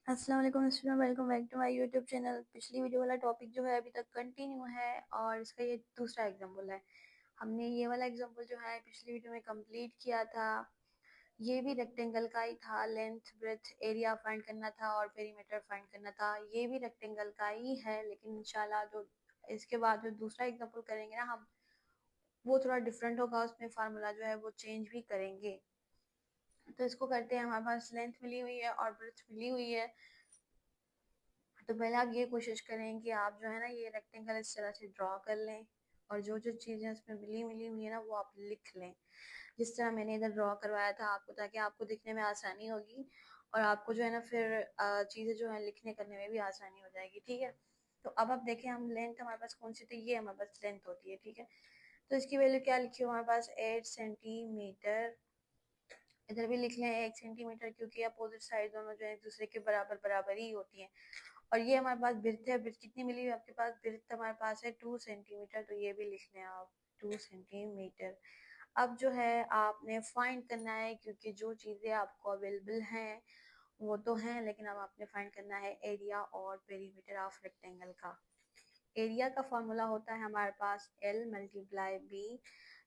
अस्सलाम वालेकुम student, welcome back to my YouTube channel. पिछली वीडियो वाला टॉपिक जो है अभी तक कंटिन्यू है और इसका ये दूसरा एग्जाम्पल है। हमने ये वाला एग्जाम्पल जो है पिछली वीडियो में कंप्लीट किया था। ये भी रेक्टेंगल का ही था, लेंथ ब्रेथ एरिया फाइंड करना था और पेरीमीटर फाइंड करना था। ये भी रेक्टेंगल का ही है, लेकिन इंशाल्लाह जो इसके बाद जो दूसरा एग्जाम्पल करेंगे ना हम, वो थोड़ा डिफरेंट होगा। उसमें फार्मूला जो है वो चेंज भी करेंगे। तो इसको करते हैं। हमारे पास लेंथ मिली हुई है और ब्रेथ मिली हुई है। तो पहले आप ये कोशिश करें कि आप जो है ना ये रेक्टेंगल इस तरह से ड्रॉ कर लें और जो जो चीज़ें इसमें मिली मिली हुई है ना वो आप लिख लें, जिस तरह मैंने इधर ड्रॉ करवाया था आपको, ताकि आपको दिखने में आसानी होगी और आपको जो है ना फिर चीज़ें जो है लिखने करने में भी आसानी हो जाएगी। ठीक है, तो अब आप देखें, हम लेंथ हमारे पास कौन सी थी, ये हमारे पास लेंथ होती है। ठीक है, तो इसकी वैल्यू क्या लिखी हो हमारे पास, 8 सेंटीमीटर। इधर भी लिख लें 1 सेंटीमीटर, क्योंकि अपोजिट साइड दोनों जो है एक दूसरे के बराबर बराबर ही होती हैं। और ये हमारे पास बिर्थ है। बिर्थ कितनी मिली हुई है आपके पास, बिर्थ हमारे पास है 2 सेंटीमीटर, तो ये भी लिख लें आप 2 सेंटीमीटर। अब जो है आपने फाइंड करना है, क्योंकि जो चीज़ें आपको अवेलेबल हैं वो तो हैं, लेकिन अब आपने फाइंड करना है एरिया और पेरीमीटर ऑफ रेक्टेंगल का। एरिया का फॉर्मूला होता है हमारे पास L मल्टीप्लाई बी।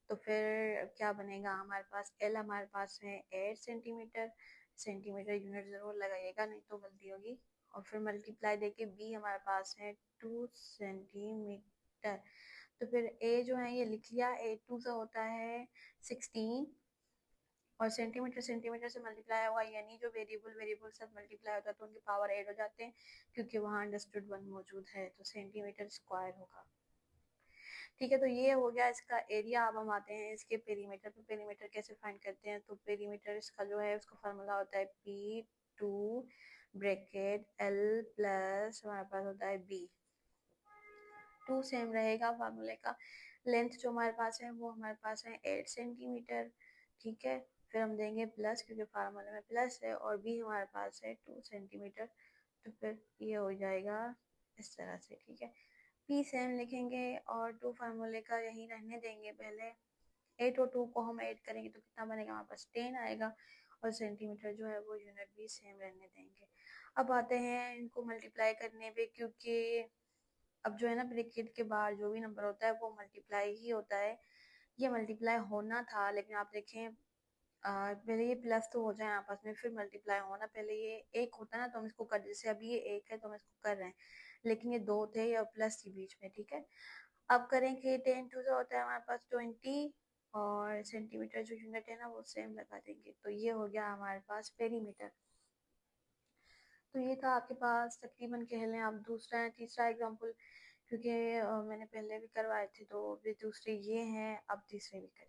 तो फिर क्या बनेगा हमारे पास, L हमारे पास है 8 सेंटीमीटर। सेंटीमीटर यूनिट ज़रूर लगाइएगा, नहीं तो गलती होगी। और फिर मल्टीप्लाई देके B हमारे पास है 2 सेंटीमीटर। तो फिर A जो है ये लिख लिया, 8 2 से होता है 16, और सेंटीमीटर सेंटीमीटर से मल्टीप्लाई हुआ, यानी जो वेरिएबल वेरिएबल साथ मल्टीप्लाई होता है तो उनके पावर ऐड हो जाते हैं, क्योंकि वहाँ अंडरस्टूड वन मौजूद है, तो सेंटीमीटर स्क्वायर होगा। ठीक है, तो ये हो गया इसका एरिया। अब हम आते हैं इसके पेरीमीटर पे। पेरीमीटर कैसे फाइंड करते हैं, तो पेरीमीटर इसका जो है उसका फार्मूला होता है P2 ब्रैकेट L प्लस हमारे पास होता है B। 2 सेम रहेगा फार्मूले का। लेंथ जो हमारे पास है वो हमारे पास है 8 सेंटीमीटर। ठीक है, फिर हम देंगे प्लस, क्योंकि फार्मूले में प्लस है, और B हमारे पास है 2 सेंटीमीटर। तो फिर ये हो जाएगा इस तरह से। ठीक है, पी सेम लिखेंगे और 2 फार्मूले का यही रहने देंगे पहले। 8 और 2 को हम ऐड करेंगे तो कितना बनेगा हमारे पास, 10 आएगा। और सेंटीमीटर जो है वो यूनिट भी सेम रहने देंगे। अब आते हैं इनको मल्टीप्लाई करने पे, क्योंकि अब जो है ना ब्रैकेट के बाहर जो भी नंबर होता है वो मल्टीप्लाई ही होता है। ये मल्टीप्लाई होना था, लेकिन आप देखें पहले ये प्लस तो हो जाए आपस में, फिर मल्टीप्लाई होना। पहले ये एक होता ना तो हम इसको कर, जैसे अभी ये एक है तो हम इसको कर रहे हैं, लेकिन ये दो थे और प्लस थी बीच में। ठीक है, अब करें कि 10 2 से होता है हमारे पास 20, और सेंटीमीटर जो यूनिट है ना वो सेम लगा देंगे। तो ये हो गया हमारे पास पेरीमीटर। तो ये था आपके पास तकरीबन कह लें आप दूसरा या तीसरा एग्जाम्पल, क्योंकि मैंने पहले भी करवाए थे, तो भी दूसरे ये हैं, अब तीसरे भी करें।